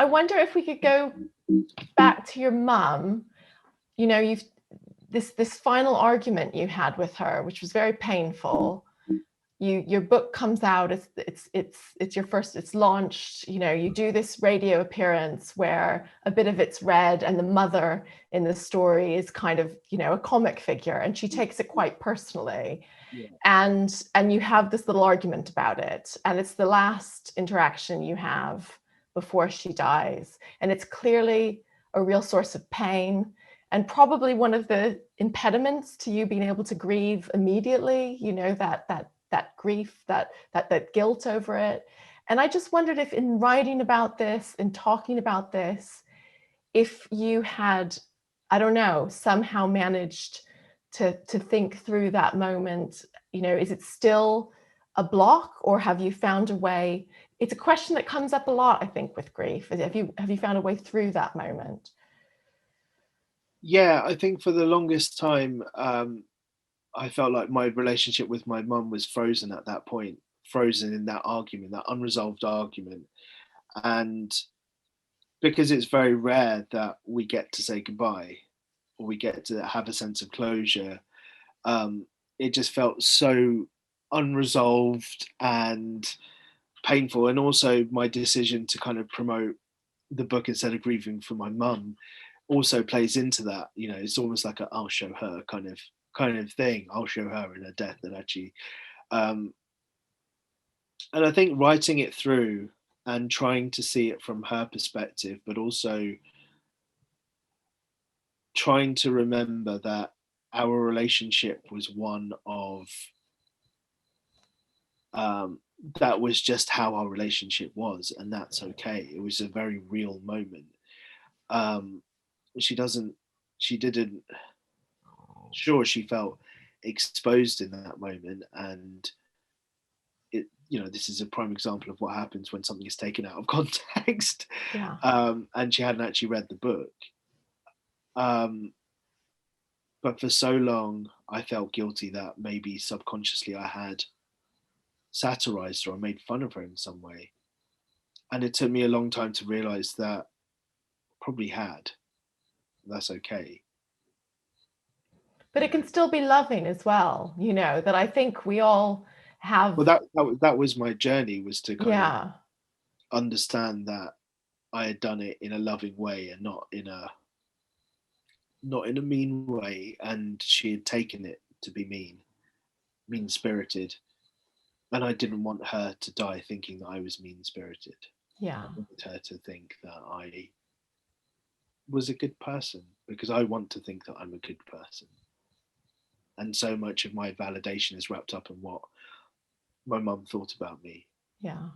I wonder if we could go back to your mum. You know, you've this final argument you had with her, which was very painful. Your book comes out, it's your first, it's launched, you know, you do this radio appearance where a bit of it's read, and the mother in the story is kind of, you know, a comic figure, and she takes it quite personally. Yeah. And you have this little argument about it, and it's the last interaction you have before she dies, and it's clearly a real source of pain, and probably one of the impediments to you being able to grieve immediately, you know, that grief, that guilt over it. And I just wondered if, in writing about this and talking about this, if you had, I don't know, somehow managed to think through that moment. You know, is it still a block, or have you found a way? It's a question that comes up a lot, I think, with grief. Have you found a way through that moment? Yeah, I think for the longest time, I felt like my relationship with my mum was frozen at that point, frozen in that argument, that unresolved argument. And because it's very rare that we get to say goodbye or we get to have a sense of closure, it just felt so unresolved and painful. And also my decision to kind of promote the book instead of grieving for my mum also plays into that. You know, it's almost like a I'll show her kind of thing. I'll show her in her death. And actually, and I think writing it through and trying to see it from her perspective, but also trying to remember that our relationship was one of that was just how our relationship was, and that's okay. It was a very real moment. She doesn't, she didn't, sure, she felt exposed in that moment, and it, you know, this is a prime example of what happens when something is taken out of context. Yeah. And she hadn't actually read the book. But for so long, I felt guilty that maybe subconsciously I had satirized her or made fun of her in some way. And it took me a long time to realize that probably had. That's okay. But it can still be loving as well, you know, that I think we all have. Well, that was my journey, was to kind of Yeah. understand that I had done it in a loving way and not in a mean way, and she had taken it to be mean spirited, and I didn't want her to die thinking that I was mean spirited. Yeah. I wanted her to think that I was a good person, because I want to think that I'm a good person. And so much of my validation is wrapped up in what my mum thought about me. Yeah.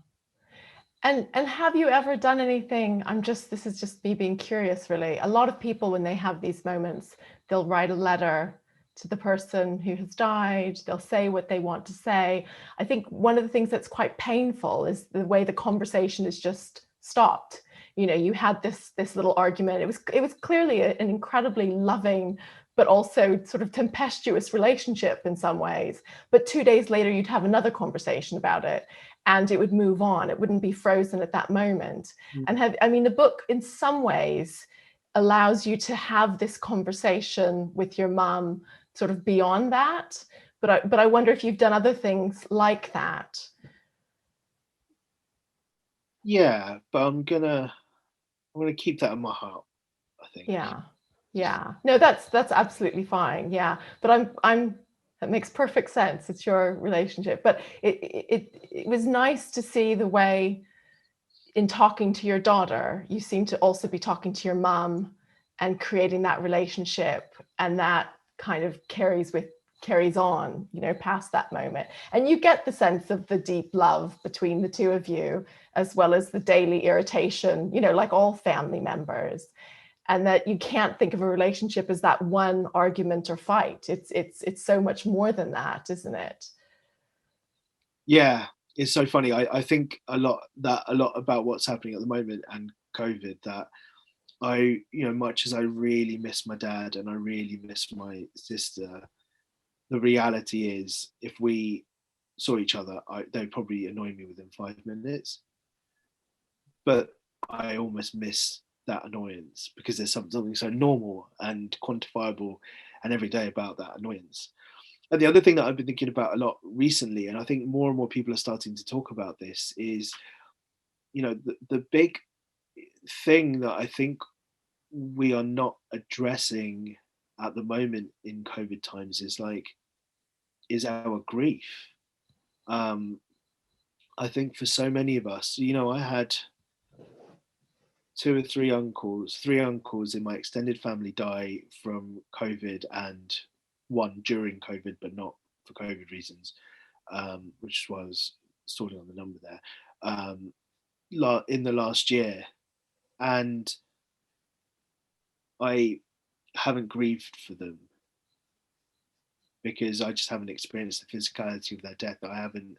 And have you ever done anything? This is just me being curious, really. A lot of people, when they have these moments, they'll write a letter to the person who has died. They'll say what they want to say. I think one of the things that's quite painful is the way the conversation is just stopped. You know, you had this little argument. It was clearly an incredibly loving, but also sort of tempestuous relationship in some ways. But 2 days later, you'd have another conversation about it, and it would move on. It wouldn't be frozen at that moment. And the book in some ways allows you to have this conversation with your mom sort of beyond that. But I wonder if you've done other things like that. Yeah, but I'm gonna keep that in my heart, I think. Yeah. No, that's absolutely fine. Yeah. But that makes perfect sense. It's your relationship. But it was nice to see the way, in talking to your daughter, you seem to also be talking to your mom and creating that relationship, and that kind of carries on, you know, past that moment. And you get the sense of the deep love between the two of you, as well as the daily irritation, you know, like all family members. And that you can't think of a relationship as that one argument or fight. It's so much more than that, isn't it? Yeah, it's so funny. I think a lot about what's happening at the moment and COVID, that I, you know, much as I really miss my dad and I really miss my sister, the reality is if we saw each other, they'd probably annoy me within 5 minutes. But I almost miss that annoyance because there's something so normal and quantifiable and everyday about that annoyance. And the other thing that I've been thinking about a lot recently, and I think more and more people are starting to talk about this, is, the big thing that I think we are not addressing at the moment in COVID times is our grief. Um, I think for so many of us, I had three uncles in my extended family die from COVID, and one during COVID, but not for COVID reasons, which was sorting on the number there, um, in the last year. And I haven't grieved for them because I just haven't experienced the physicality of their death. I haven't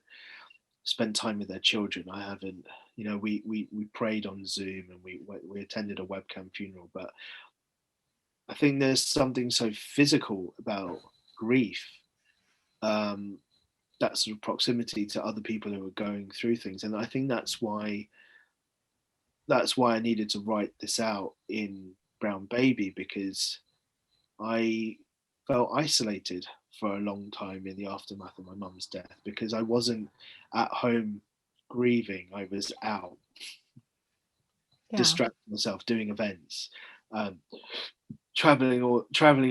spent time with their children. I haven't, we prayed on Zoom and we attended a webcam funeral, but I think there's something so physical about grief, um, that sort of proximity to other people who are going through things, and I think that's why I needed to write this out in Brown Baby, because I felt isolated for a long time in the aftermath of my mum's death because I wasn't at home grieving. I was out Yeah. distracting myself, doing events, um, traveling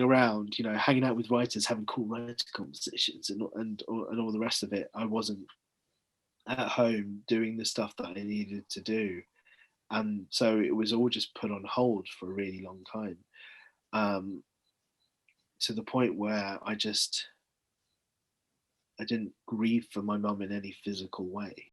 around, hanging out with writers, having cool writer conversations, and all the rest of it. I wasn't at home doing the stuff that I needed to do, and so it was all just put on hold for a really long time, um, to the point where I didn't grieve for my mum in any physical way.